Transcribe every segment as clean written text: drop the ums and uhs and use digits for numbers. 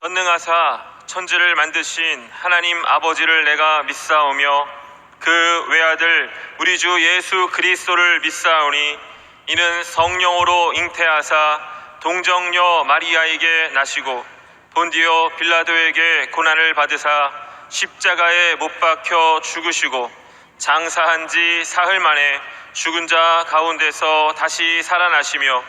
전능하사 천지를 만드신 하나님 아버지를 내가 믿사오며 그 외아들 우리 주 예수 그리스도를 믿사오니 이는 성령으로 잉태하사 동정녀 마리아에게 나시고 본디오 빌라도에게 고난을 받으사 십자가에 못 박혀 죽으시고 장사한 지 사흘 만에 죽은 자 가운데서 다시 살아나시며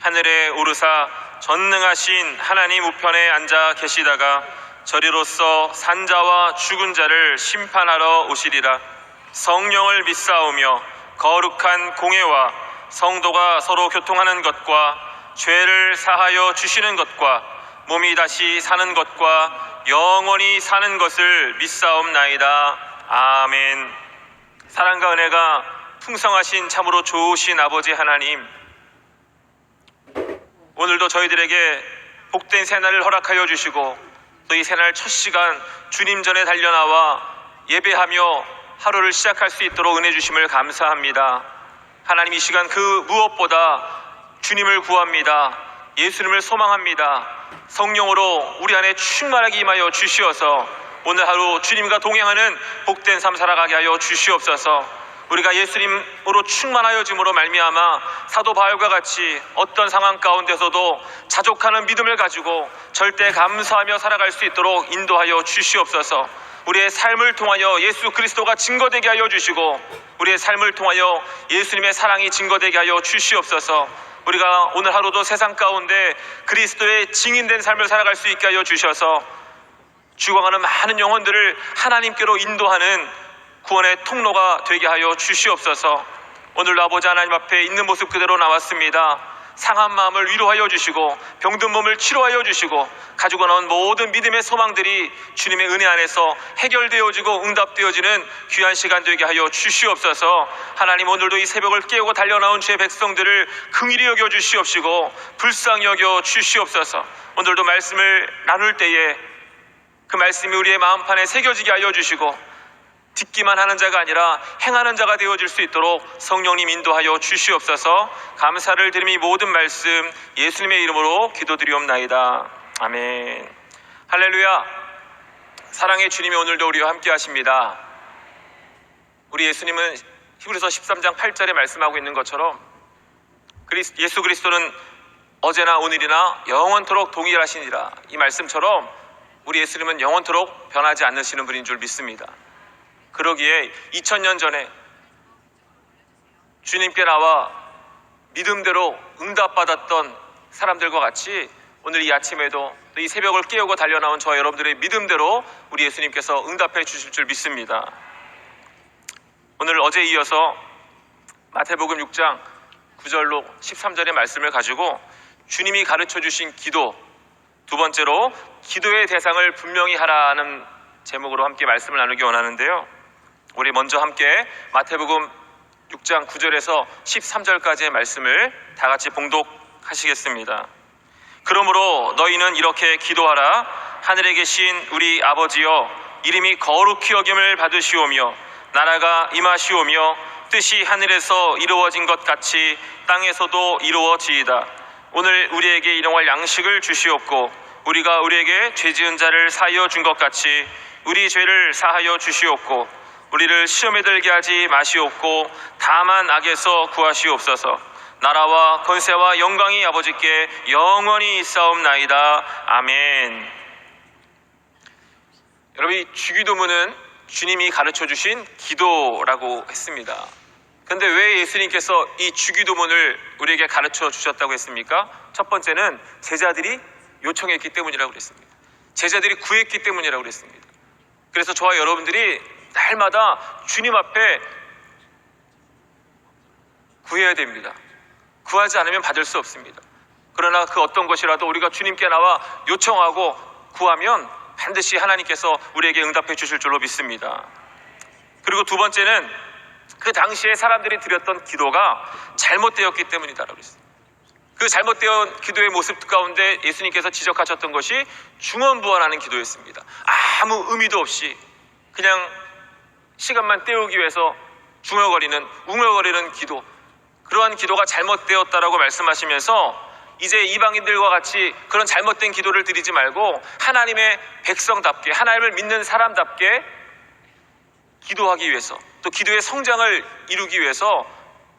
하늘에 오르사 전능하신 하나님 우편에 앉아 계시다가 저리로서 산자와 죽은 자를 심판하러 오시리라. 성령을 믿사오며 거룩한 공회와 성도가 서로 교통하는 것과 죄를 사하여 주시는 것과 몸이 다시 사는 것과 영원히 사는 것을 믿사옵나이다. 아멘. 사랑과 은혜가 풍성하신 참으로 좋으신 아버지 하나님, 오늘도 저희들에게 복된 새날을 허락하여 주시고 또 이 새날 첫 시간 주님 전에 달려나와 예배하며 하루를 시작할 수 있도록 은혜 주심을 감사합니다. 하나님, 이 시간 그 무엇보다 주님을 구합니다. 예수님을 소망합니다. 성령으로 우리 안에 충만하게 임하여 주시어서 오늘 하루 주님과 동행하는 복된 삶 살아가게 하여 주시옵소서. 우리가 예수님으로 충만하여짐으로 말미암아 사도 바울과 같이 어떤 상황 가운데서도 자족하는 믿음을 가지고 절대 감사하며 살아갈 수 있도록 인도하여 주시옵소서. 우리의 삶을 통하여 예수 그리스도가 증거되게 하여 주시고 우리의 삶을 통하여 예수님의 사랑이 증거되게 하여 주시옵소서. 우리가 오늘 하루도 세상 가운데 그리스도의 증인된 삶을 살아갈 수 있게 하여 주셔서 죽어가는 많은 영혼들을 하나님께로 인도하는 구원의 통로가 되게 하여 주시옵소서. 오늘도 아버지 하나님 앞에 있는 모습 그대로 나왔습니다. 상한 마음을 위로하여 주시고 병든 몸을 치료하여 주시고 가지고 나온 모든 믿음의 소망들이 주님의 은혜 안에서 해결되어지고 응답되어지는 귀한 시간 되게 하여 주시옵소서. 하나님, 오늘도 이 새벽을 깨우고 달려나온 주의 백성들을 긍휼히 여겨 주시옵시고 불쌍히 여겨 주시옵소서. 오늘도 말씀을 나눌 때에 그 말씀이 우리의 마음판에 새겨지게 하여 주시고 듣기만 하는 자가 아니라 행하는 자가 되어질 수 있도록 성령님 인도하여 주시옵소서. 감사를 드리며 이 모든 말씀 예수님의 이름으로 기도드리옵나이다. 아멘. 할렐루야. 사랑의 주님이 오늘도 우리와 함께 하십니다. 우리 예수님은 히브리서 13장 8절에 말씀하고 있는 것처럼 예수 그리스도는 어제나 오늘이나 영원토록 동일하시니라. 이 말씀처럼 우리 예수님은 영원토록 변하지 않으시는 분인 줄 믿습니다. 그러기에 2000년 전에 주님께 나와 믿음대로 응답받았던 사람들과 같이 오늘 이 아침에도 또 이 새벽을 깨우고 달려나온 저와 여러분들의 믿음대로 우리 예수님께서 응답해 주실 줄 믿습니다. 오늘 어제에 이어서 마태복음 6장 9절로 13절의 말씀을 가지고 주님이 가르쳐 주신 기도, 두 번째로 기도의 대상을 분명히 하라는 제목으로 함께 말씀을 나누기 원하는데요. 우리 먼저 함께 마태복음 6장 9절에서 13절까지의 말씀을 다 같이 봉독하시겠습니다. 그러므로 너희는 이렇게 기도하라. 하늘에 계신 우리 아버지여, 이름이 거룩히 여김을 받으시오며 나라가 임하시오며 뜻이 하늘에서 이루어진 것 같이 땅에서도 이루어지이다. 오늘 우리에게 일용할 양식을 주시옵고 우리가 우리에게 죄 지은 자를 사하여 준 것 같이 우리 죄를 사하여 주시옵고 우리를 시험에 들게 하지 마시옵고 다만 악에서 구하시옵소서. 나라와 권세와 영광이 아버지께 영원히 있사옵나이다. 아멘. 여러분, 이 주기도문은 주님이 가르쳐 주신 기도라고 했습니다. 그런데 왜 예수님께서 이 주기도문을 우리에게 가르쳐 주셨다고 했습니까? 첫 번째는 제자들이 요청했기 때문이라고 그랬습니다. 제자들이 구했기 때문이라고 그랬습니다. 그래서 저와 여러분들이 날마다 주님 앞에 구해야 됩니다. 구하지 않으면 받을 수 없습니다. 그러나 그 어떤 것이라도 우리가 주님께 나와 요청하고 구하면 반드시 하나님께서 우리에게 응답해 주실 줄로 믿습니다. 그리고 두 번째는 그 당시에 사람들이 드렸던 기도가 잘못되었기 때문이다라고 했습니다. 그 잘못된 기도의 모습 가운데 예수님께서 지적하셨던 것이 중언부언하는 기도였습니다. 아무 의미도 없이 그냥 시간만 때우기 위해서 웅얼거리는 기도, 그러한 기도가 잘못되었다라고 말씀하시면서 이제 이방인들과 같이 그런 잘못된 기도를 드리지 말고 하나님의 백성답게, 하나님을 믿는 사람답게 기도하기 위해서, 또 기도의 성장을 이루기 위해서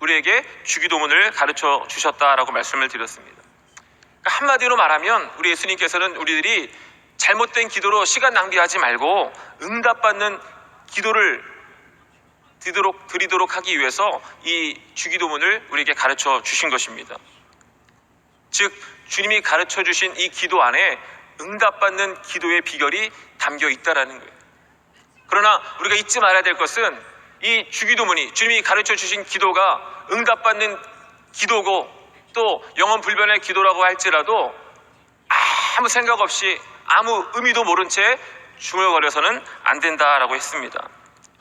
우리에게 주기도문을 가르쳐 주셨다라고 말씀을 드렸습니다. 그러니까 한마디로 말하면 우리 예수님께서는 우리들이 잘못된 기도로 시간 낭비하지 말고 응답받는 기도를 드리도록 하기 위해서 이 주기도문을 우리에게 가르쳐 주신 것입니다. 즉 주님이 가르쳐 주신 이 기도 안에 응답받는 기도의 비결이 담겨 있다라는 거예요. 그러나 우리가 잊지 말아야 될 것은 이 주기도문이, 주님이 가르쳐 주신 기도가 응답받는 기도고 또 영원 불변의 기도라고 할지라도 아무 생각 없이 아무 의미도 모른 채 중얼거려서는 안 된다라고 했습니다.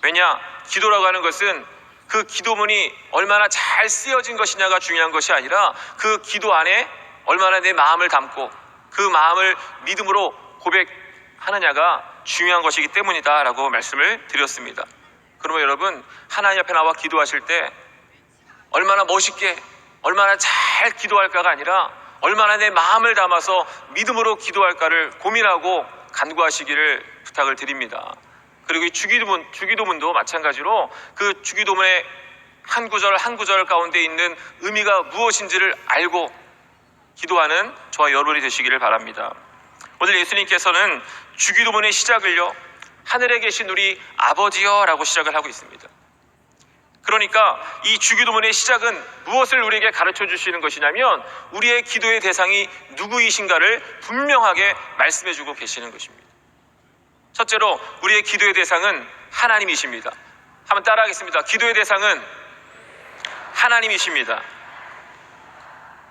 왜냐? 기도라고 하는 것은 그 기도문이 얼마나 잘 쓰여진 것이냐가 중요한 것이 아니라 그 기도 안에 얼마나 내 마음을 담고 그 마음을 믿음으로 고백하느냐가 중요한 것이기 때문이다라고 말씀을 드렸습니다. 그러면 여러분, 하나님 앞에 나와 기도하실 때 얼마나 멋있게, 얼마나 잘 기도할까가 아니라 얼마나 내 마음을 담아서 믿음으로 기도할까를 고민하고 간구하시기를 부탁을 드립니다. 그리고 이 주기도문도 마찬가지로 그 주기도문의 한 구절 한 구절 가운데 있는 의미가 무엇인지를 알고 기도하는 저와 여러분이 되시기를 바랍니다. 오늘 예수님께서는 주기도문의 시작을요, 하늘에 계신 우리 아버지여 라고 시작을 하고 있습니다. 그러니까 이 주기도문의 시작은 무엇을 우리에게 가르쳐 주시는 것이냐면 우리의 기도의 대상이 누구이신가를 분명하게 말씀해 주고 계시는 것입니다. 첫째로 우리의 기도의 대상은 하나님이십니다. 한번 따라하겠습니다. 기도의 대상은 하나님이십니다.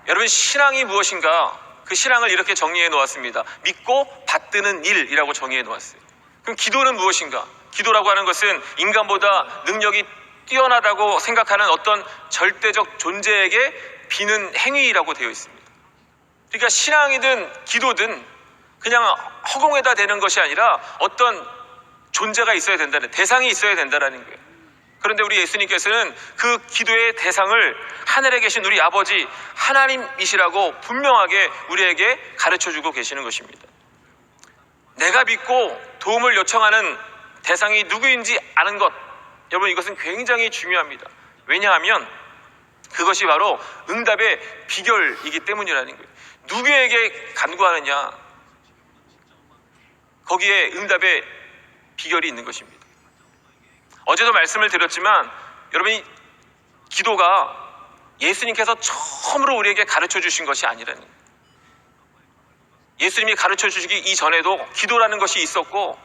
여러분, 신앙이 무엇인가? 그 신앙을 이렇게 정리해 놓았습니다. 믿고 받드는 일이라고 정리해 놓았어요. 그럼 기도는 무엇인가? 기도라고 하는 것은 인간보다 능력이 뛰어나다고 생각하는 어떤 절대적 존재에게 비는 행위라고 되어 있습니다. 그러니까 신앙이든 기도든 그냥 허공에다 대는 것이 아니라 어떤 존재가 있어야 된다는, 대상이 있어야 된다는 거예요. 그런데 우리 예수님께서는 그 기도의 대상을 하늘에 계신 우리 아버지 하나님이시라고 분명하게 우리에게 가르쳐주고 계시는 것입니다. 내가 믿고 도움을 요청하는 대상이 누구인지 아는 것, 여러분, 이것은 굉장히 중요합니다. 왜냐하면 그것이 바로 응답의 비결이기 때문이라는 거예요. 누구에게 간구하느냐, 거기에 응답의 비결이 있는 것입니다. 어제도 말씀을 드렸지만 여러분이 기도가 예수님께서 처음으로 우리에게 가르쳐 주신 것이 아니라는 거예요. 예수님이 가르쳐 주시기 이전에도 기도라는 것이 있었고,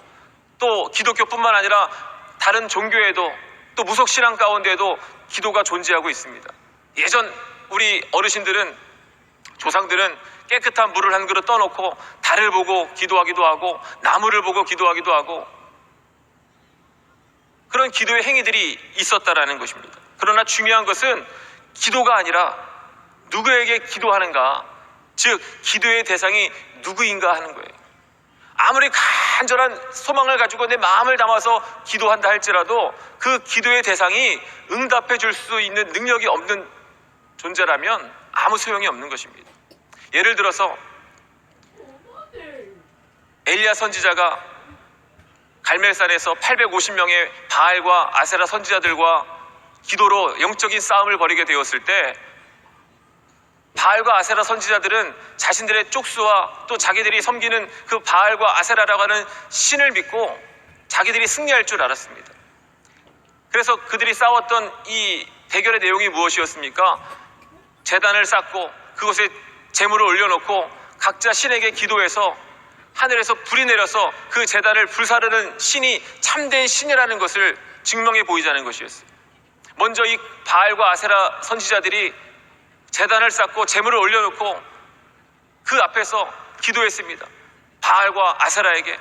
또 기독교뿐만 아니라 다른 종교에도, 또 무속신앙 가운데에도 기도가 존재하고 있습니다. 예전 우리 어르신들은, 조상들은 깨끗한 물을 한 그릇 떠놓고 달을 보고 기도하기도 하고 나무를 보고 기도하기도 하고 그런 기도의 행위들이 있었다라는 것입니다. 그러나 중요한 것은 기도가 아니라 누구에게 기도하는가, 즉 기도의 대상이 누구인가 하는 거예요. 아무리 간절한 소망을 가지고 내 마음을 담아서 기도한다 할지라도 그 기도의 대상이 응답해 줄 수 있는 능력이 없는 존재라면 아무 소용이 없는 것입니다. 예를 들어서 엘리야 선지자가 갈멜산에서 850명의 바알과 아세라 선지자들과 기도로 영적인 싸움을 벌이게 되었을 때 바알과 아세라 선지자들은 자신들의 쪽수와 또 자기들이 섬기는 그 바알과 아세라라고 하는 신을 믿고 자기들이 승리할 줄 알았습니다. 그래서 그들이 싸웠던 이 대결의 내용이 무엇이었습니까? 제단을 쌓고 그곳에 제물을 올려놓고 각자 신에게 기도해서 하늘에서 불이 내려서 그 제단을 불사르는 신이 참된 신이라는 것을 증명해 보이자는 것이었어요. 먼저 이 바알과 아세라 선지자들이 제단을 쌓고 제물을 올려놓고 그 앞에서 기도했습니다. 바알과 아세라에게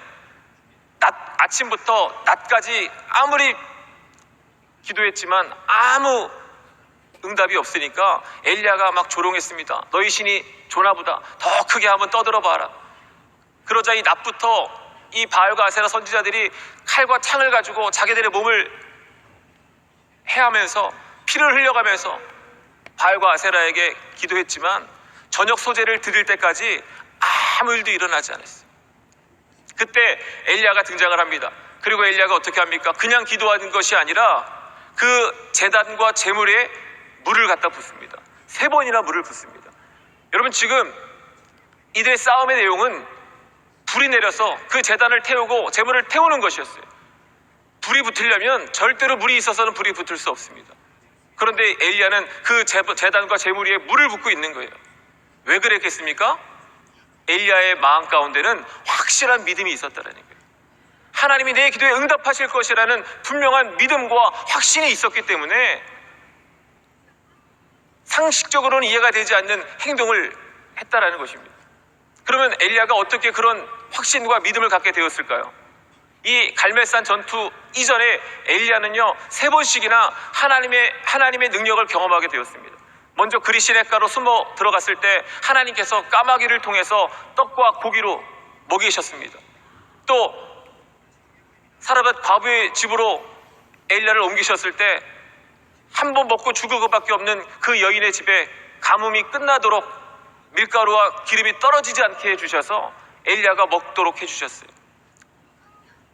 아침부터 낮까지 아무리 기도했지만 아무 응답이 없으니까 엘리야가 막 조롱했습니다. 너희 신이 조나보다 더 크게 한번 떠들어 봐라. 그러자 이 낮부터 이 바알과 아세라 선지자들이 칼과 창을 가지고 자기들의 몸을 해하면서 피를 흘려가면서 바알과 아세라에게 기도했지만 저녁 소재를 드릴 때까지 아무 일도 일어나지 않았어요. 그때 엘리야가 등장을 합니다. 그리고 엘리야가 어떻게 합니까? 그냥 기도하는 것이 아니라 그 제단과 제물에 물을 갖다 붓습니다. 3번이나 물을 붓습니다. 여러분, 지금 이들의 싸움의 내용은 불이 내려서 그 제단을 태우고 제물을 태우는 것이었어요. 불이 붙으려면 절대로 물이 있어서는 불이 붙을 수 없습니다. 그런데 엘리야는 그 제단과 제물 위에 물을 붓고 있는 거예요. 왜 그랬겠습니까? 엘리야의 마음 가운데는 확실한 믿음이 있었다는 거예요. 하나님이 내 기도에 응답하실 것이라는 분명한 믿음과 확신이 있었기 때문에 상식적으로는 이해가 되지 않는 행동을 했다라는 것입니다. 그러면 엘리야가 어떻게 그런 확신과 믿음을 갖게 되었을까요? 이 갈멜산 전투 이전에 엘리야는요 3번씩이나 하나님의 능력을 경험하게 되었습니다. 먼저 그리 시냇가로 숨어 들어갔을 때 하나님께서 까마귀를 통해서 떡과 고기로 먹이셨습니다. 또 사르밧 과부의 집으로 엘리야를 옮기셨을 때 한 번 먹고 죽을 것밖에 없는 그 여인의 집에 가뭄이 끝나도록 밀가루와 기름이 떨어지지 않게 해주셔서 엘리야가 먹도록 해주셨어요.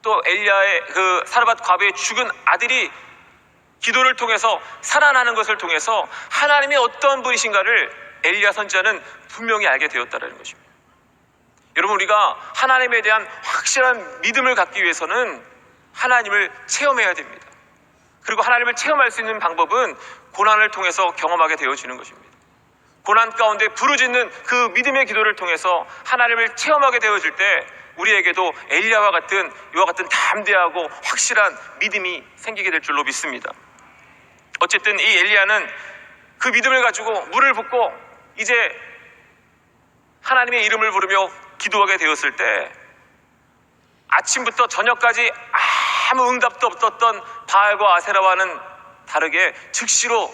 또 엘리야의 그 사르밧 과부의 죽은 아들이 기도를 통해서 살아나는 것을 통해서 하나님이 어떤 분이신가를 엘리야 선지자는 분명히 알게 되었다는 것입니다. 여러분, 우리가 하나님에 대한 확실한 믿음을 갖기 위해서는 하나님을 체험해야 됩니다. 그리고 하나님을 체험할 수 있는 방법은 고난을 통해서 경험하게 되어지는 것입니다. 고난 가운데 부르짖는 그 믿음의 기도를 통해서 하나님을 체험하게 되어질 때 우리에게도 엘리야와 같은 이와 같은 담대하고 확실한 믿음이 생기게 될 줄로 믿습니다. 어쨌든 이 엘리야는 그 믿음을 가지고 물을 붓고 이제 하나님의 이름을 부르며 기도하게 되었을 때 아침부터 저녁까지 아무 응답도 없었던 바알과 아세라와는 다르게 즉시로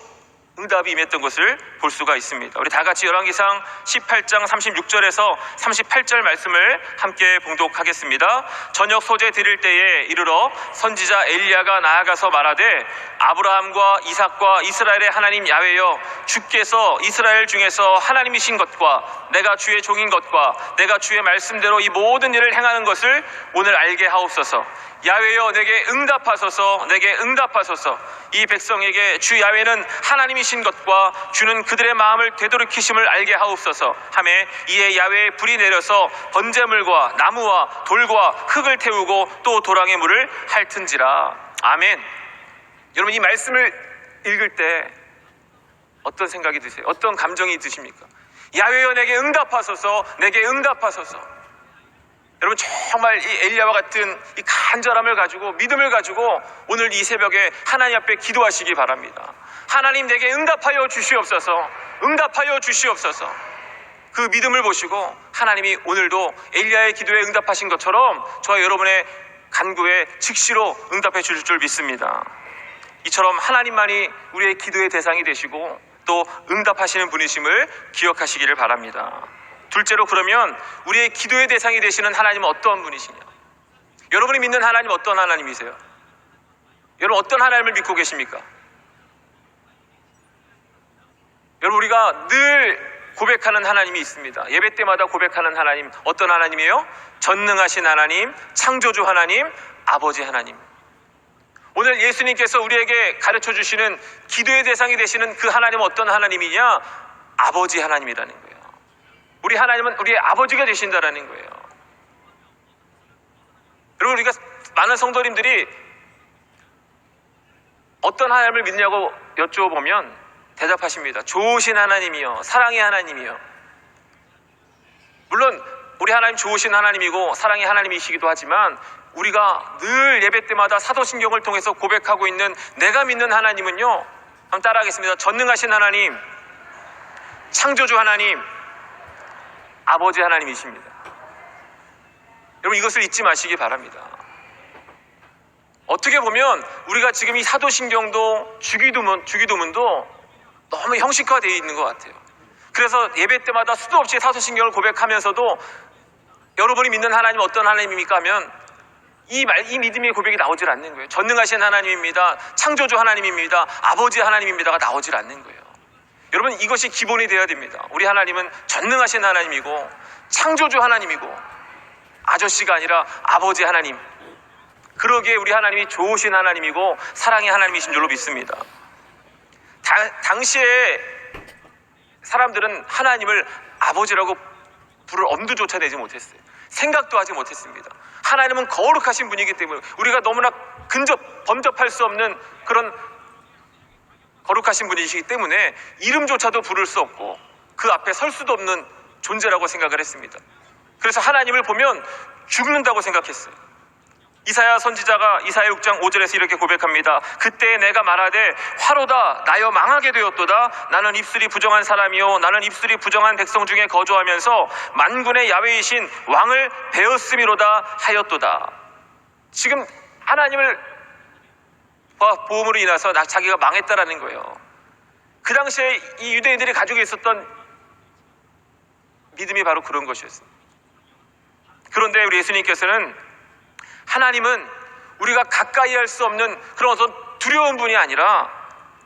응답이 임했던 것을 볼 수가 있습니다. 우리 다 같이 열왕기상 18장 36절에서 38절 말씀을 함께 봉독하겠습니다. 저녁 소재 드릴 때에 이르러 선지자 엘리야가 나아가서 말하되 아브라함과 이삭과 이스라엘의 하나님 야훼여 주께서 이스라엘 중에서 하나님이신 것과 내가 주의 종인 것과 내가 주의 말씀대로 이 모든 일을 행하는 것을 오늘 알게 하옵소서. 야훼여 내게 응답하소서. 내게 응답하소서. 이 백성에게 주 야훼는 하나님이신 것과 주는 그들의 마음을 되돌이키심을 알게 하옵소서 하매 이에 야훼의 불이 내려서 번제물과 나무와 돌과 흙을 태우고 또 도랑의 물을 핥은지라. 아멘. 여러분, 이 말씀을 읽을 때 어떤 생각이 드세요? 어떤 감정이 드십니까? 야훼여 내게 응답하소서. 내게 응답하소서. 여러분, 정말 이 엘리야와 같은 이 간절함을 가지고 믿음을 가지고 오늘 이 새벽에 하나님 앞에 기도하시기 바랍니다. 하나님 내게 응답하여 주시옵소서. 응답하여 주시옵소서. 그 믿음을 보시고 하나님이 오늘도 엘리야의 기도에 응답하신 것처럼 저와 여러분의 간구에 즉시로 응답해 주실 줄 믿습니다. 이처럼 하나님만이 우리의 기도의 대상이 되시고 또 응답하시는 분이심을 기억하시기를 바랍니다. 둘째로, 그러면 우리의 기도의 대상이 되시는 하나님은 어떤 분이시냐? 여러분이 믿는 하나님 어떤 하나님이세요? 여러분, 어떤 하나님을 믿고 계십니까? 여러분, 우리가 늘 고백하는 하나님이 있습니다. 예배 때마다 고백하는 하나님, 어떤 하나님이에요? 전능하신 하나님, 창조주 하나님, 아버지 하나님. 오늘 예수님께서 우리에게 가르쳐 주시는 기도의 대상이 되시는 그 하나님은 어떤 하나님이냐? 아버지 하나님이라는 거예요. 우리 하나님은 우리의 아버지가 되신다라는 거예요. 여러분, 우리가 많은 성도님들이 어떤 하나님을 믿냐고 여쭤보면 대답하십니다. 좋으신 하나님이요, 사랑의 하나님이요. 물론 우리 하나님 좋으신 하나님이고 사랑의 하나님이시기도 하지만 우리가 늘 예배 때마다 사도신경을 통해서 고백하고 있는 내가 믿는 하나님은요, 한번 따라하겠습니다. 전능하신 하나님, 창조주 하나님, 아버지 하나님이십니다. 여러분, 이것을 잊지 마시기 바랍니다. 어떻게 보면 우리가 지금 이 사도신경도 주기도문도 너무 형식화되어 있는 것 같아요. 그래서 예배 때마다 수도 없이 사도신경을 고백하면서도 여러분이 믿는 하나님 어떤 하나님입니까 하면 이 믿음의 고백이 나오질 않는 거예요. 전능하신 하나님입니다, 창조주 하나님입니다, 아버지 하나님입니다가 나오질 않는 거예요. 여러분, 이것이 기본이 되어야 됩니다. 우리 하나님은 전능하신 하나님이고 창조주 하나님이고 아저씨가 아니라 아버지 하나님, 그러기에 우리 하나님이 좋으신 하나님이고 사랑의 하나님이신 줄로 믿습니다. 당시에 사람들은 하나님을 아버지라고 부를 엄두조차 내지 못했어요. 생각도 하지 못했습니다. 하나님은 거룩하신 분이기 때문에 우리가 너무나 범접할 수 없는 그런 거룩하신 분이시기 때문에 이름조차도 부를 수 없고 그 앞에 설 수도 없는 존재라고 생각을 했습니다. 그래서 하나님을 보면 죽는다고 생각했어요. 이사야 선지자가 이사야 6장 5절에서 이렇게 고백합니다. 그때 내가 말하되 화로다 나여 망하게 되었도다. 나는 입술이 부정한 사람이요 나는 입술이 부정한 백성 중에 거주하면서 만군의 야훼이신 왕을 배었음이로다 하였도다. 지금 하나님을 보험으로 인해서 자기가 망했다라는 거예요. 그 당시에 이 유대인들이 가지고 있었던 믿음이 바로 그런 것이었습니다. 그런데 우리 예수님께서는 하나님은 우리가 가까이 할 수 없는 그런 어떤 두려운 분이 아니라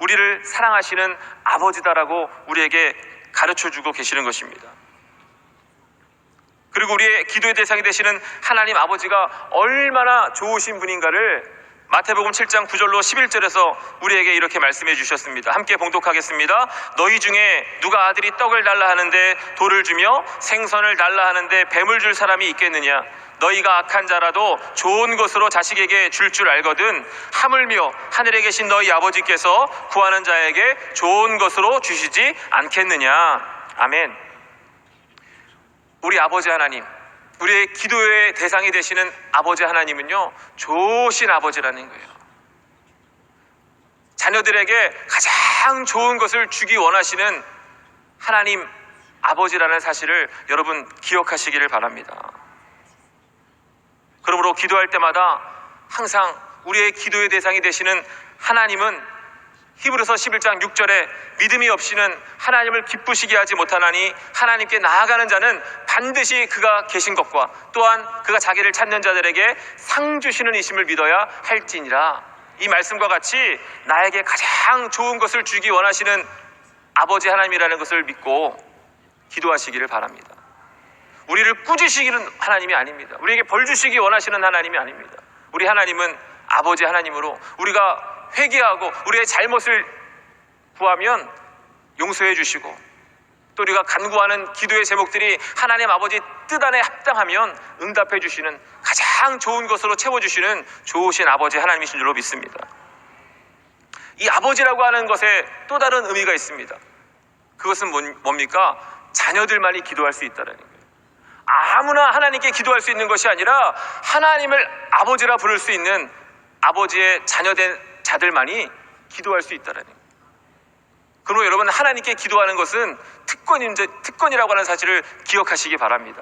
우리를 사랑하시는 아버지다라고 우리에게 가르쳐주고 계시는 것입니다. 그리고 우리의 기도의 대상이 되시는 하나님 아버지가 얼마나 좋으신 분인가를 마태복음 7장 9절로 11절에서 우리에게 이렇게 말씀해 주셨습니다. 함께 봉독하겠습니다. 너희 중에 누가 아들이 떡을 달라 하는데 돌을 주며 생선을 달라 하는데 뱀을 줄 사람이 있겠느냐? 너희가 악한 자라도 좋은 것으로 자식에게 줄 알거든 하물며 하늘에 계신 너희 아버지께서 구하는 자에게 좋은 것으로 주시지 않겠느냐? 아멘. 우리 아버지 하나님, 우리의 기도의 대상이 되시는 아버지 하나님은요, 좋으신 아버지라는 거예요. 자녀들에게 가장 좋은 것을 주기 원하시는 하나님 아버지라는 사실을 여러분 기억하시기를 바랍니다. 그러므로 기도할 때마다 항상 우리의 기도의 대상이 되시는 하나님은 히브리서 11장 6절에 믿음이 없이는 하나님을 기쁘시게 하지 못하나니 하나님께 나아가는 자는 반드시 그가 계신 것과 또한 그가 자기를 찾는 자들에게 상 주시는 이심을 믿어야 할지니라. 이 말씀과 같이 나에게 가장 좋은 것을 주기 원하시는 아버지 하나님이라는 것을 믿고 기도하시기를 바랍니다. 우리를 꾸짖으시는 하나님이 아닙니다. 우리에게 벌 주시기 원하시는 하나님이 아닙니다. 우리 하나님은 아버지 하나님으로 우리가 회개하고 우리의 잘못을 구하면 용서해 주시고 또 우리가 간구하는 기도의 제목들이 하나님 아버지 뜻 안에 합당하면 응답해 주시는 가장 좋은 것으로 채워주시는 좋으신 아버지 하나님이신 줄로 믿습니다. 이 아버지라고 하는 것에 또 다른 의미가 있습니다. 그것은 뭡니까? 자녀들만이 기도할 수 있다는 거예요. 아무나 하나님께 기도할 수 있는 것이 아니라 하나님을 아버지라 부를 수 있는 아버지의 자녀된 자들만이 기도할 수 있다는 거예요. 그러므로 여러분, 하나님께 기도하는 것은 특권이라고 하는 사실을 기억하시기 바랍니다.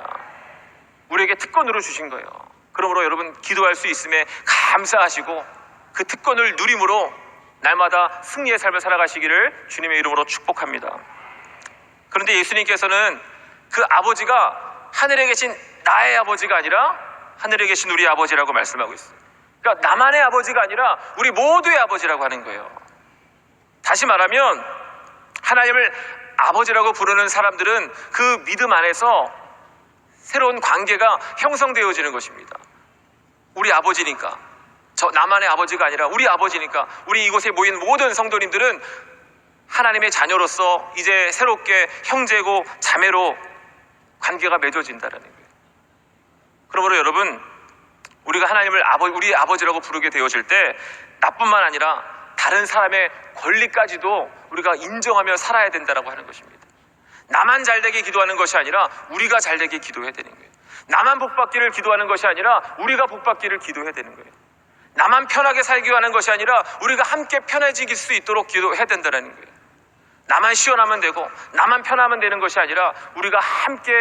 우리에게 특권으로 주신 거예요. 그러므로 여러분, 기도할 수 있음에 감사하시고 그 특권을 누림으로 날마다 승리의 삶을 살아가시기를 주님의 이름으로 축복합니다. 그런데 예수님께서는 그 아버지가 하늘에 계신 나의 아버지가 아니라 하늘에 계신 우리 아버지라고 말씀하고 있어요. 그러니까 나만의 아버지가 아니라 우리 모두의 아버지라고 하는 거예요. 다시 말하면 하나님을 아버지라고 부르는 사람들은 그 믿음 안에서 새로운 관계가 형성되어지는 것입니다. 우리 아버지니까, 나만의 아버지가 아니라 우리 아버지니까 우리 이곳에 모인 모든 성도님들은 하나님의 자녀로서 이제 새롭게 형제고 자매로 관계가 맺어진다는 거예요. 그러므로 여러분, 우리가 하나님을 우리의 아버지라고 부르게 되어질 때 나뿐만 아니라 다른 사람의 권리까지도 우리가 인정하며 살아야 된다고 하는 것입니다. 나만 잘되게 기도하는 것이 아니라 우리가 잘되게 기도해야 되는 거예요. 나만 복받기를 기도하는 것이 아니라 우리가 복받기를 기도해야 되는 거예요. 나만 편하게 살기 하는 것이 아니라 우리가 함께 편해질 수 있도록 기도해야 된다는 거예요. 나만 시원하면 되고 나만 편하면 되는 것이 아니라 우리가 함께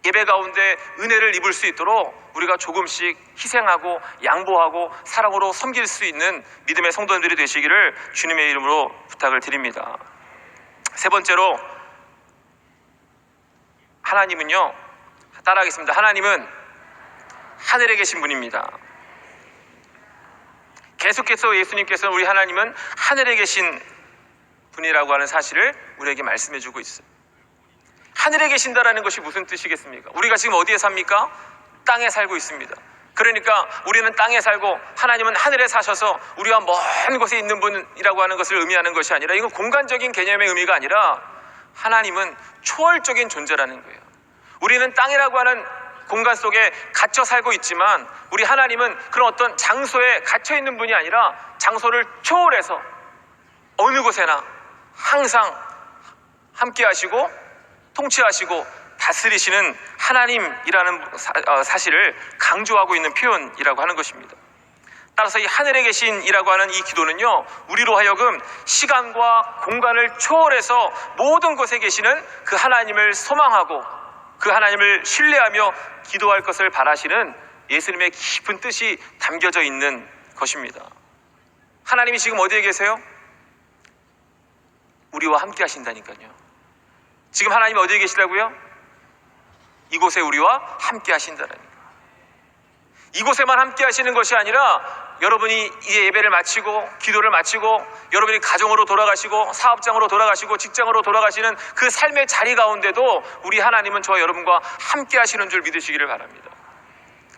예배 가운데 은혜를 입을 수 있도록 우리가 조금씩 희생하고 양보하고 사랑으로 섬길 수 있는 믿음의 성도님들이 되시기를 주님의 이름으로 부탁을 드립니다. 세 번째로, 하나님은요, 따라하겠습니다. 하나님은 하늘에 계신 분입니다. 계속해서 예수님께서는 우리 하나님은 하늘에 계신 분이라고 하는 사실을 우리에게 말씀해 주고 있어요. 하늘에 계신다라는 것이 무슨 뜻이겠습니까? 우리가 지금 어디에 삽니까? 땅에 살고 있습니다. 그러니까 우리는 땅에 살고 하나님은 하늘에 사셔서 우리와 먼 곳에 있는 분이라고 하는 것을 의미하는 것이 아니라, 이건 공간적인 개념의 의미가 아니라 하나님은 초월적인 존재라는 거예요. 우리는 땅이라고 하는 공간 속에 갇혀 살고 있지만 우리 하나님은 그런 어떤 장소에 갇혀 있는 분이 아니라 장소를 초월해서 어느 곳에나 항상 함께 하시고 통치하시고 다스리시는 하나님이라는 사실을 강조하고 있는 표현이라고 하는 것입니다. 따라서 이 하늘에 계신이라고 하는 이 기도는요, 우리로 하여금 시간과 공간을 초월해서 모든 곳에 계시는 그 하나님을 소망하고 그 하나님을 신뢰하며 기도할 것을 바라시는 예수님의 깊은 뜻이 담겨져 있는 것입니다. 하나님이 지금 어디에 계세요? 우리와 함께 하신다니까요. 지금 하나님이 어디에 계시다고요? 이곳에 우리와 함께 하신다라니까. 이곳에만 함께 하시는 것이 아니라 여러분이 이제 예배를 마치고 기도를 마치고 여러분이 가정으로 돌아가시고 사업장으로 돌아가시고 직장으로 돌아가시는 그 삶의 자리 가운데도 우리 하나님은 저와 여러분과 함께 하시는 줄 믿으시기를 바랍니다.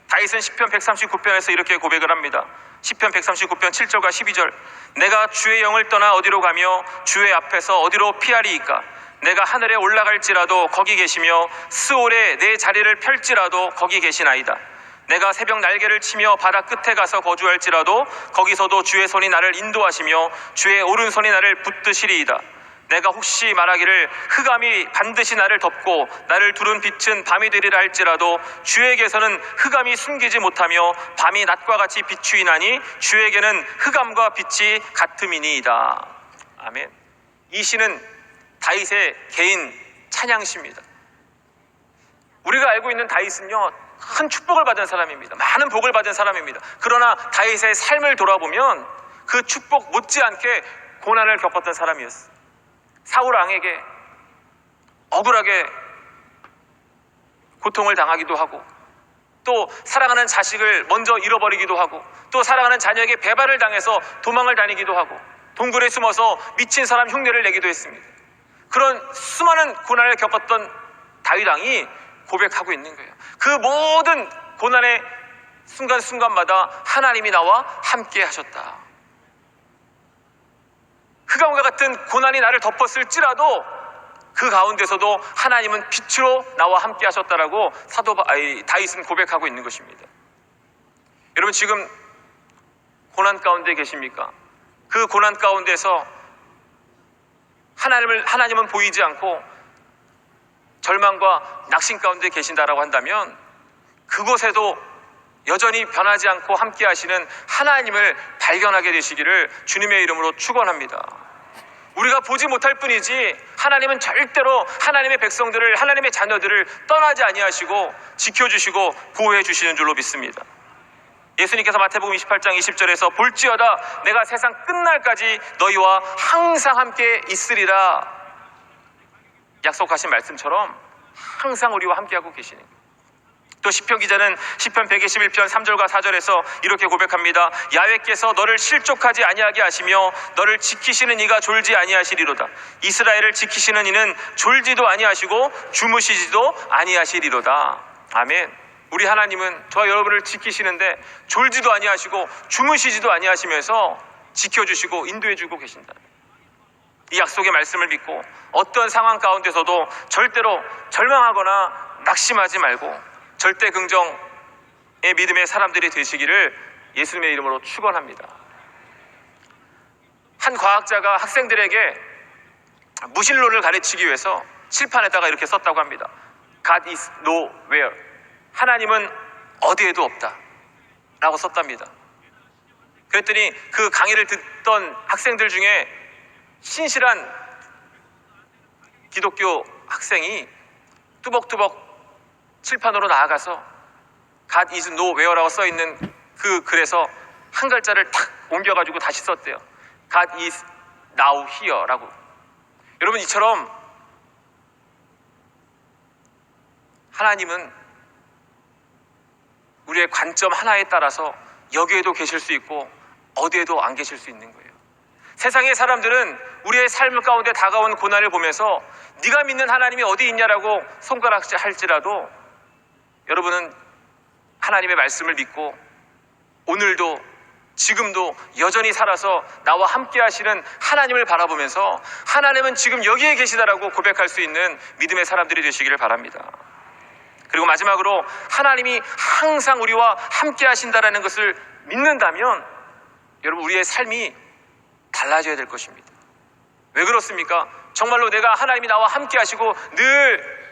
다윗은 시편 139편에서 이렇게 고백을 합니다. 시편 139편 7절과 12절. 내가 주의 영을 떠나 어디로 가며 주의 앞에서 어디로 피하리이까? 내가 하늘에 올라갈지라도 거기 계시며 스올에 내 자리를 펼지라도 거기 계시나이다. 내가 새벽 날개를 치며 바다 끝에 가서 거주할지라도 거기서도 주의 손이 나를 인도하시며 주의 오른손이 나를 붙드시리이다. 내가 혹시 말하기를 흑암이 반드시 나를 덮고 나를 두른 빛은 밤이 되리라 할지라도 주에게서는 흑암이 숨기지 못하며 밤이 낮과 같이 비추이나니 주에게는 흑암과 빛이 같음이니이다. 아멘. 이 시는 다윗의 개인 찬양시입니다. 우리가 알고 있는 다윗은요, 큰 축복을 받은 사람입니다. 많은 복을 받은 사람입니다. 그러나 다윗의 삶을 돌아보면 그 축복 못지않게 고난을 겪었던 사람이었어요. 사울 왕에게 억울하게 고통을 당하기도 하고, 또 사랑하는 자식을 먼저 잃어버리기도 하고, 또 사랑하는 자녀에게 배반을 당해서 도망을 다니기도 하고, 동굴에 숨어서 미친 사람 흉내를 내기도 했습니다. 그런 수많은 고난을 겪었던 다윗 왕이 고백하고 있는 거예요. 그 모든 고난의 순간순간마다 하나님이 나와 함께 하셨다. 흑암과 같은 고난이 나를 덮었을지라도 그 가운데서도 하나님은 빛으로 나와 함께 하셨다라고 다윗은 고백하고 있는 것입니다. 여러분, 지금 고난 가운데 계십니까? 그 고난 가운데서 하나님은 보이지 않고 절망과 낙심 가운데 계신다라고 한다면 그곳에도 여전히 변하지 않고 함께 하시는 하나님을 발견하게 되시기를 주님의 이름으로 축원합니다. 우리가 보지 못할 뿐이지 하나님은 절대로 하나님의 백성들을, 하나님의 자녀들을 떠나지 아니하시고 지켜주시고 보호해 주시는 줄로 믿습니다. 예수님께서 마태복음 28장 20절에서 볼지어다 내가 세상 끝날까지 너희와 항상 함께 있으리라 약속하신 말씀처럼 항상 우리와 함께하고 계시는 거예요. 또 시편 기자는 시편 121편 3절과 4절에서 이렇게 고백합니다. 야훼께서 너를 실족하지 아니하게 하시며 너를 지키시는 이가 졸지 아니하시리로다. 이스라엘을 지키시는 이는 졸지도 아니하시고 주무시지도 아니하시리로다. 아멘. 우리 하나님은 저와 여러분을 지키시는데 졸지도 아니하시고 주무시지도 아니하시면서 지켜주시고 인도해주고 계신다. 이 약속의 말씀을 믿고 어떤 상황 가운데서도 절대로 절망하거나 낙심하지 말고 절대 긍정의 믿음의 사람들이 되시기를 예수님의 이름으로 축원합니다. 한 과학자가 학생들에게 무신론을 가르치기 위해서 칠판에다가 이렇게 썼다고 합니다. God is nowhere. 하나님은 어디에도 없다 라고 썼답니다. 그랬더니 그 강의를 듣던 학생들 중에 신실한 기독교 학생이 뚜벅뚜벅 칠판으로 나아가서 God is nowhere라고 써있는 그 글에서 한 글자를 탁 옮겨가지고 다시 썼대요. God is now here라고. 여러분, 이처럼 하나님은 우리의 관점 하나에 따라서 여기에도 계실 수 있고 어디에도 안 계실 수 있는 거예요. 세상의 사람들은 우리의 삶 가운데 다가온 고난을 보면서 네가 믿는 하나님이 어디 있냐라고 손가락질 할지라도 여러분은 하나님의 말씀을 믿고 오늘도 지금도 여전히 살아서 나와 함께 하시는 하나님을 바라보면서 하나님은 지금 여기에 계시다라고 고백할 수 있는 믿음의 사람들이 되시기를 바랍니다. 그리고 마지막으로 하나님이 항상 우리와 함께 하신다라는 것을 믿는다면 여러분 우리의 삶이 달라져야 될 것입니다. 왜 그렇습니까? 정말로 내가 하나님이 나와 함께 하시고 늘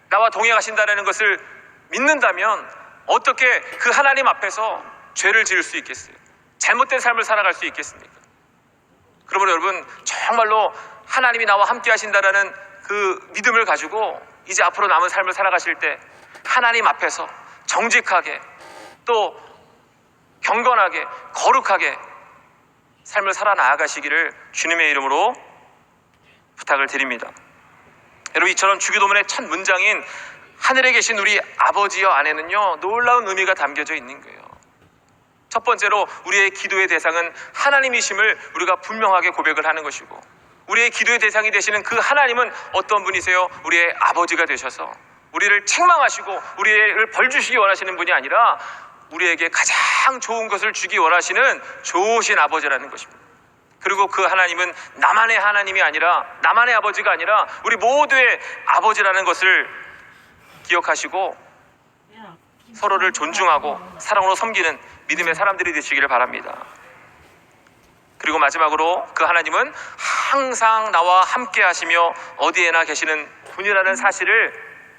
나와 동행하신다는 것을 믿는다면 어떻게 그 하나님 앞에서 죄를 지을 수 있겠어요? 잘못된 삶을 살아갈 수 있겠습니까? 그러므로 여러분 정말로 하나님이 나와 함께 하신다라는 그 믿음을 가지고 이제 앞으로 남은 삶을 살아가실 때 하나님 앞에서 정직하게 또 경건하게 거룩하게 삶을 살아나가시기를 주님의 이름으로 부탁을 드립니다. 여러분 이처럼 주기도문의 첫 문장인 하늘에 계신 우리 아버지여 안에는요 놀라운 의미가 담겨져 있는 거예요. 첫 번째로 우리의 기도의 대상은 하나님이심을 우리가 분명하게 고백을 하는 것이고 우리의 기도의 대상이 되시는 그 하나님은 어떤 분이세요? 우리의 아버지가 되셔서 우리를 책망하시고 우리를 벌 주시기 원하시는 분이 아니라 우리에게 가장 좋은 것을 주기 원하시는 좋으신 아버지라는 것입니다. 그리고 그 하나님은 나만의 하나님이 아니라 나만의 아버지가 아니라 우리 모두의 아버지라는 것을 기억하시고 서로를 존중하고 사랑으로 섬기는 믿음의 사람들이 되시기를 바랍니다. 그리고 마지막으로 그 하나님은 항상 나와 함께 하시며 어디에나 계시는 분이라는 사실을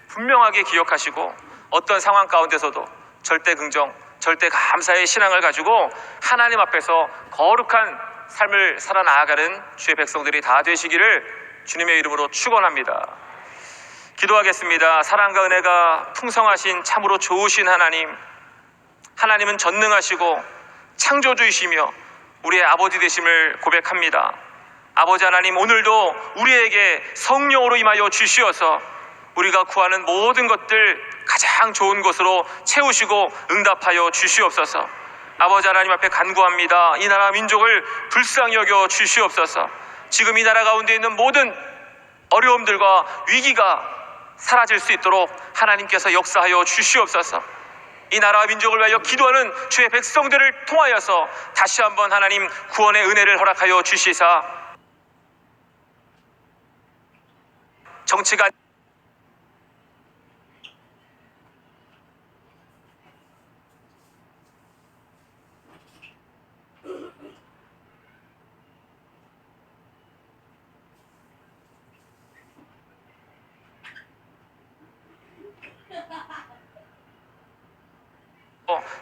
분명하게 기억하시고 어떤 상황 가운데서도 절대 긍정, 절대 감사의 신앙을 가지고 하나님 앞에서 거룩한 삶을 살아나가는 주의 백성들이 다 되시기를 주님의 이름으로 축원합니다. 기도하겠습니다. 사랑과 은혜가 풍성하신 참으로 좋으신 하나님, 하나님은 전능하시고 창조주이시며 우리의 아버지 되심을 고백합니다. 아버지 하나님, 오늘도 우리에게 성령으로 임하여 주시어서 우리가 구하는 모든 것들 가장 좋은 것으로 채우시고 응답하여 주시옵소서. 아버지 하나님 앞에 간구합니다. 이 나라 민족을 불쌍히 여겨 주시옵소서. 지금 이 나라 가운데 있는 모든 어려움들과 위기가 사라질 수 있도록 하나님께서 역사하여 주시옵소서. 이 나라와 민족을 위하여 기도하는 주의 백성들을 통하여서 다시 한번 하나님 구원의 은혜를 허락하여 주시사 정치가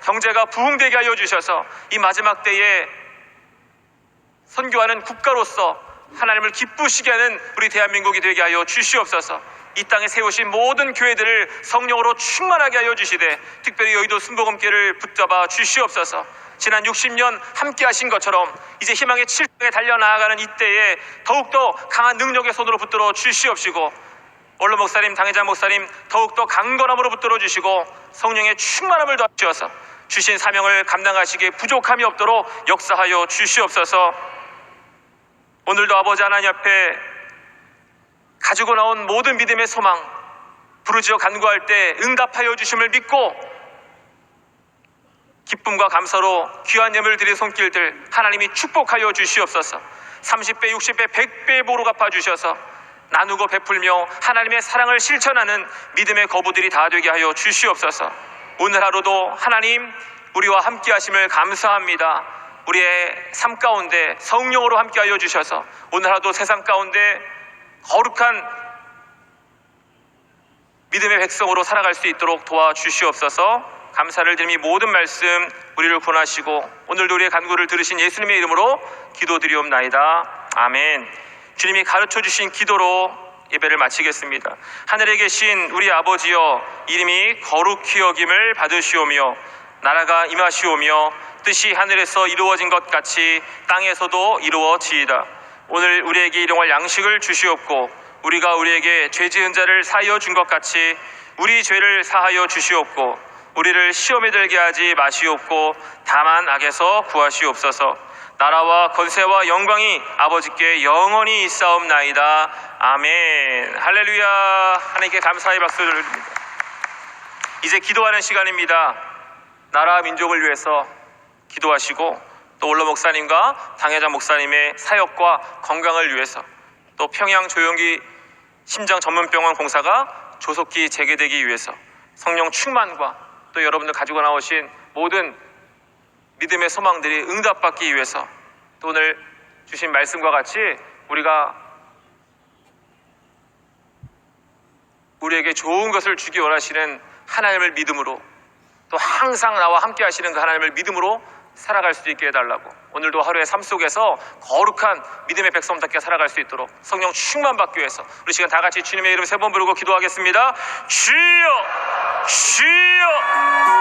경제가 부흥되게 하여 주셔서 이 마지막 때에 선교하는 국가로서 하나님을 기쁘시게 하는 우리 대한민국이 되게 하여 주시옵소서. 이 땅에 세우신 모든 교회들을 성령으로 충만하게 하여 주시되 특별히 여의도 순복음교회를 붙잡아 주시옵소서. 지난 60년 함께 하신 것처럼 이제 희망의 7장에 달려나아가는 이때에 더욱더 강한 능력의 손으로 붙들어 주시옵시고 원로 목사님, 당회자 목사님 더욱더 강건함으로 붙들어 주시고 성령의 충만함을 더하셔서 주신 사명을 감당하시기에 부족함이 없도록 역사하여 주시옵소서. 오늘도 아버지 하나님 앞에 가지고 나온 모든 믿음의 소망 부르짖어 간구할 때 응답하여 주심을 믿고 기쁨과 감사로 귀한 예물을 드린 손길들 하나님이 축복하여 주시옵소서. 30배, 60배, 100배의 보로 갚아주셔서 나누고 베풀며 하나님의 사랑을 실천하는 믿음의 거부들이 다 되게 하여 주시옵소서. 오늘 하루도 하나님 우리와 함께 하심을 감사합니다. 우리의 삶 가운데 성령으로 함께 하여 주셔서 오늘 하루도 세상 가운데 거룩한 믿음의 백성으로 살아갈 수 있도록 도와주시옵소서. 감사를 드리며 모든 말씀 우리를 권하시고 오늘도 우리의 간구를 들으신 예수님의 이름으로 기도드리옵나이다. 아멘. 주님이 가르쳐 주신 기도로 예배를 마치겠습니다. 하늘에 계신 우리 아버지여, 이름이 거룩히 여김을 받으시오며 나라가 임하시오며 뜻이 하늘에서 이루어진 것 같이 땅에서도 이루어지이다. 오늘 우리에게 일용할 양식을 주시옵고 우리가 우리에게 죄 지은 자를 사하여 준 것 같이 우리 죄를 사하여 주시옵고 우리를 시험에 들게 하지 마시옵고 다만 악에서 구하시옵소서. 나라와 권세와 영광이 아버지께 영원히 있사옵나이다. 아멘. 할렐루야. 하나님께 감사의 박수를 드립니다. 이제 기도하는 시간입니다. 나라 민족을 위해서 기도하시고 또 원로 목사님과 당회장 목사님의 사역과 건강을 위해서 또 평양 조용기 심장 전문병원 공사가 조속히 재개되기 위해서 성령 충만과 또 여러분들 가지고 나오신 모든 믿음의 소망들이 응답받기 위해서 또 오늘 주신 말씀과 같이 우리에게 좋은 것을 주기 원하시는 하나님을 믿음으로 또 항상 나와 함께 하시는 그 하나님을 믿음으로 살아갈 수 있게 해달라고 오늘도 하루의 삶 속에서 거룩한 믿음의 백성답게 살아갈 수 있도록 성령 충만 받기 위해서 우리 시간 다 같이 주님의 이름 3번 부르고 기도하겠습니다. 주여 주여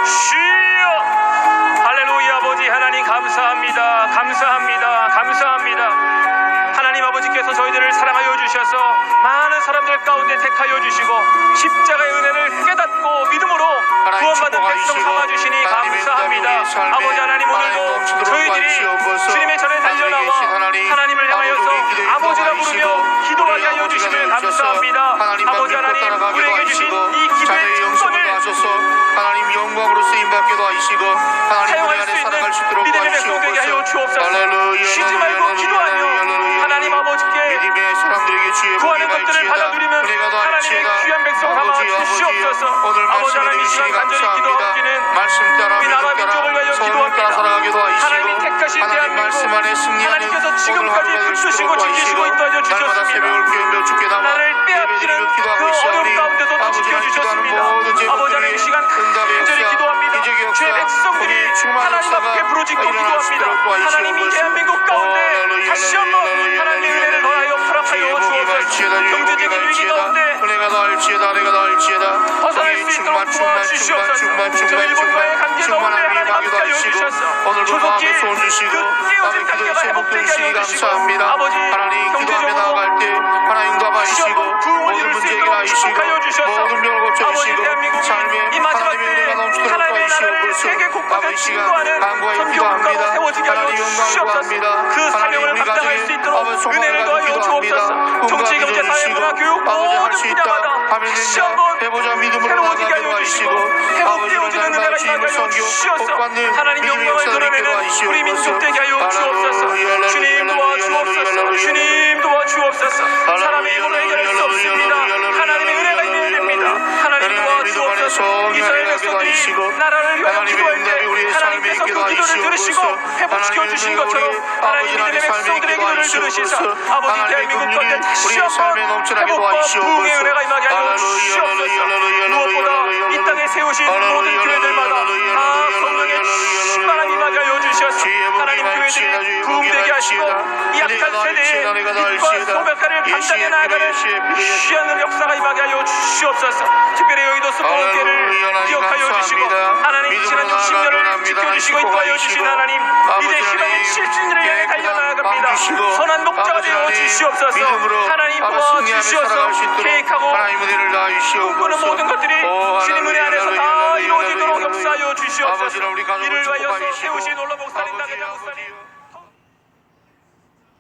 주여. 할렐루야. 아버지 하나님 감사합니다. 감사합니다. 감사합니다. 하나님 아버지께서 저희들을 사랑하여 주셔서 많은 사람들 가운데 택하여 주시고 십자가의 은혜를 깨닫고 믿음으로 구원받는 백성 삼아주시니 감사합니다. 아버지 하나님 오늘도 저희들이 주님의 전에 달려나와 하나님을 향하여서 아버지라 부르며 기도하게 하여 주시면 감사합니다. 아버지 하나님 우리에게 주신 이 기도의 청소를 하나님 영광으로 쓰임받게도 하시고 사용할 수 있는 믿음의 백성 되게 하여 주옵소서. 쉬지 말고 기도하며 하나님 아버지께 구하는 것들을 받아 누리면 하나님의 귀한 백성 삼아 주시옵소서. 아버지 하나님 이 시간 간절히 기도하기는 우리 나라 민족을 위하여 기도합니다. 하나님이 택하신 대한민국 하나님께서 지금까지 붙드시고 지키시고 있다 하여 주셨습니다. 나를 빼앗기는 그 어려움 가운데도 지켜주셨습니다. 아버지 하나님 이 시간 간절히 기도합니다. 주의 백성들이 하나님 앞에 부르짖고 기도합니다. 하나님 이 대한민국 가운데 다시 한번 하나님의 은혜를 더하여 허락하여 주옵소서. 경제적인 위기 가운데 벗어날 수 있도록 도와주시옵소서. 저 일본과의 관계 가운데 하나님 함께하여 주셔서 조속히 그 깨어진 관계가 회복되게 하여 주시고 아버지 경제적으로 다시 한번 부흥을 이룰 수 있도록 축복하여 주셔서 아버지 대한민국이 이 마지막 때에 하나님의 나라를 세계 곳곳에 진도하는 선교 국가로 세워지게 하여 주시옵소서. 그 사명을 감당할 수 있도록 은혜를 더하여 주옵소서. 정치, 경제, 사회, 문화, 교육 모든 분야마다 다시 한번 새로워지게 하여 주시고 회복되어지는 은혜가 임하게 하여 주시옵소서. 하나님 영광을 드러내는 우리 민족 되게 하여 주옵소서. 주님 도와주옵소서. 주님 도와주옵소서. 사람의 힘으로 해결할 수 없습니다. 하나님의 은혜가 임해야 됩니다. 하나님 도와주옵소서. 이스라엘 백성들이 나라를 위하여 기도할 때 하나님께서 그 기도를 들으시고 회복시켜 주신 것처럼 하나님 믿음의 백성들의 기도를 들으시사 아버지 대한민국 가운데 다시 한번 회복과 부흥의 은혜가 임하게 하여 주시옵소서. 무엇보다 이 땅에 세우신 모든 교회들마다 다 성령의 충만함이 임하게 하여 주셔서 하나님 교회들이 부흥되게 하시고 이 약한 세대에 빛과 소명가를 감당해 나아가는 귀한 역사가 임하게 하여 주시옵소서. 특별히 여의도 스포원교회를 기억하여 주시고 하나님 지난 60년을 지켜주시고 인도하여 주신 하나님 이제 희망의 실진을 향해 달려나갑니다. 선한 목자가 되어 주시옵소서. 하나님 도와주시옵소서. 계획하고 꿈꾸는 모든 것들이 주님 은혜 안에서 다 이루어지도록 역사하여 주시옵소서. 이를 위하여서 세우신 원로 목사님, 당회장 목사님